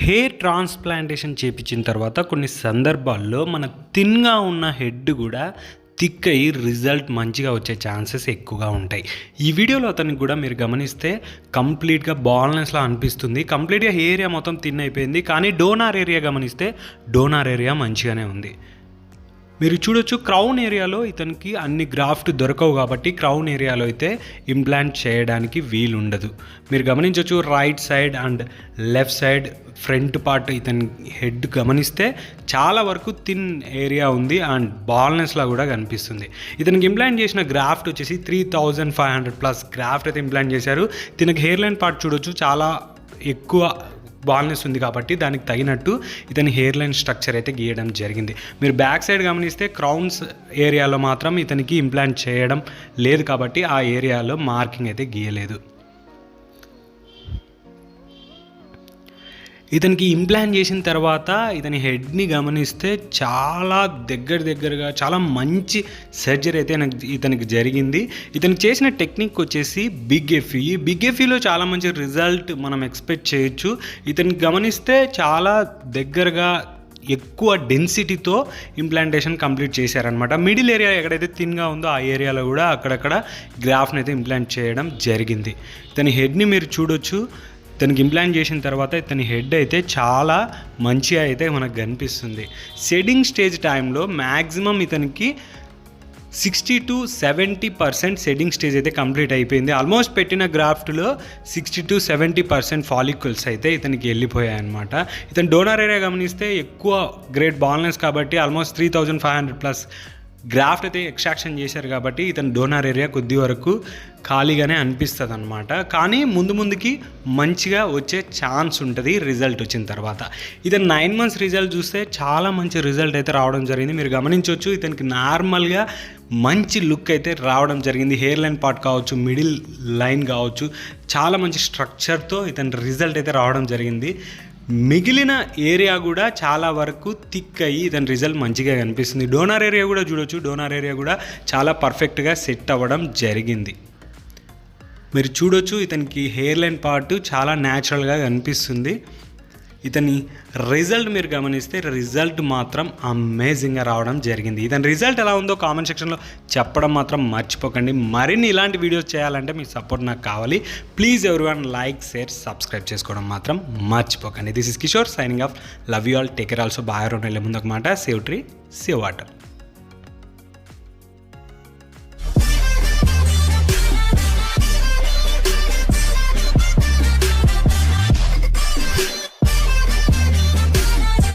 Hair transplantation చేపించిన తర్వాత కొన్ని సందర్భాల్లో మన థిన్గా ఉన్న హెడ్ కూడా థిక్ అయ్యి రిజల్ట్ మంచిగా వచ్చే ఛాన్సెస్ ఎక్కువగా ఉంటాయి. ఈ వీడియోలో అతనికి కూడా మీరు గమనిస్తే కంప్లీట్గా బాల్నెస్లా అనిపిస్తుంది. కంప్లీట్గా ఏరియా మొత్తం థిన్ అయిపోయింది. కానీ డోనార్ ఏరియా గమనిస్తే డోనార్ ఏరియా మంచిగానే ఉంది. మీరు చూడొచ్చు క్రౌన్ ఏరియాలో ఇతనికి అన్ని గ్రాఫ్ట్ దొరకవు కాబట్టి క్రౌన్ ఏరియాలో అయితే ఇంప్లాంట్ చేయడానికి వీలు ఉండదు. మీరు గమనించవచ్చు right side and left side front part ఇతని హెడ్ గమనిస్తే చాలా వరకు థిన్ ఏరియా ఉంది అండ్ బాల్నెస్లా కూడా కనిపిస్తుంది. ఇతనికి ఇంప్లాంట్ చేసిన గ్రాఫ్ట్ వచ్చేసి 3500+ గ్రాఫ్ట్ అయితే ఇంప్లాంట్ చేశారు. ఇతనికి హెయిర్ లైన్ పార్ట్ చూడొచ్చు చాలా ఎక్కువ బాల్నెస్ ఉంది కాబట్టి దానికి తగినట్టు ఇతని హెయిర్ లైన్ స్ట్రక్చర్ అయితే గీయడం జరిగింది. మీరు బ్యాక్ సైడ్ గమనిస్తే క్రౌన్స్ ఏరియాలో మాత్రం ఇతనికి ఇంప్లాంట్ చేయడం లేదు కాబట్టి ఆ ఏరియాలో మార్కింగ్ అయితే గీయలేదు. ఇతనికి ఇంప్లాంట్ చేసిన తర్వాత ఇతని హెడ్ని గమనిస్తే చాలా దగ్గరగా చాలా మంచి సర్జరీ అయితే ఇతనికి జరిగింది. ఇతనికి చేసిన టెక్నిక్ వచ్చేసి బిగ్ ఎఫ్ఈ. బిగ్ ఎఫ్ఈలో చాలా మంచి రిజల్ట్ మనం ఎక్స్పెక్ట్ చేయొచ్చు. ఇతనికి గమనిస్తే చాలా దగ్గరగా ఎక్కువ డెన్సిటీతో ఇంప్లాంటేషన్ కంప్లీట్ చేశారనమాట. మిడిల్ ఏరియా ఎక్కడైతే థిన్గా ఉందో ఆ ఏరియాలో కూడా అక్కడక్కడ గ్రాఫ్ని అయితే ఇంప్లాంట్ చేయడం జరిగింది. ఇతని హెడ్ని మీరు చూడొచ్చు. ఇతనికి ఇంప్లాంట్ చేసిన తర్వాత ఇతని హెడ్ అయితే చాలా మంచిగా అయితే మనకు కనిపిస్తుంది. షెడింగ్ స్టేజ్ టైంలో మ్యాక్సిమం ఇతనికి 60 to 70% షెడింగ్ స్టేజ్ అయితే కంప్లీట్ అయిపోయింది. ఆల్మోస్ట్ పెట్టిన గ్రాఫ్ట్లో 60 to 70% ఫాలిక్యుల్స్ అయితే ఇతనికి వెళ్ళిపోయాయి అనమాట. ఇతని డోనార్ ఏరియా గమనిస్తే ఎక్కువ గ్రేట్ బాల్నెస్ కాబట్టి ఆల్మోస్ట్ 3500+ గ్రాఫ్ట్ అయితే ఎక్స్ట్రాక్షన్ చేశారు కాబట్టి ఇతని డోనార్ ఏరియా కొద్ది వరకు ఖాళీగానే అనిపిస్తుంది అనమాట. కానీ ముందుకి మంచిగా వచ్చే ఛాన్స్ ఉంటుంది రిజల్ట్ వచ్చిన తర్వాత. ఇతను 9 months రిజల్ట్ చూస్తే చాలా మంచి రిజల్ట్ అయితే రావడం జరిగింది. మీరు గమనించవచ్చు ఇతనికి నార్మల్గా మంచి లుక్ అయితే రావడం జరిగింది. హెయిర్ లైన్ పార్ట్ కావచ్చు, మిడిల్ లైన్ కావచ్చు, చాలా మంచి స్ట్రక్చర్తో ఇతని రిజల్ట్ అయితే రావడం జరిగింది. మిగిలిన ఏరియా కూడా చాలా వరకు థిక్ అయ్యి ఇతని రిజల్ట్ మంచిగా కనిపిస్తుంది. డోనార్ ఏరియా కూడా చూడొచ్చు. డోనార్ ఏరియా కూడా చాలా పర్ఫెక్ట్గా సెట్ అవ్వడం జరిగింది. మీరు చూడొచ్చు ఇతనికి హెయిర్ లైన్ పార్ట్ చాలా న్యాచురల్గా కనిపిస్తుంది. ఇతని రిజల్ట్ మీరు గమనిస్తే రిజల్ట్ మాత్రం అమేజింగ్గా రావడం జరిగింది. ఇతని రిజల్ట్ ఎలా ఉందో కామెంట్ సెక్షన్లో చెప్పడం మాత్రం మర్చిపోకండి. మరిన్ని ఇలాంటి వీడియోస్ చేయాలంటే మీ సపోర్ట్ నాకు కావాలి. Please everyone like, share, subscribe చేసుకోవడం మాత్రం మర్చిపోకండి. This is Kishore signing off. Love you all. Take care. Also bye. వెళ్ళే ముందు ఒక మాట, సేవ్ ట్రీ సేవ్ వాటర్.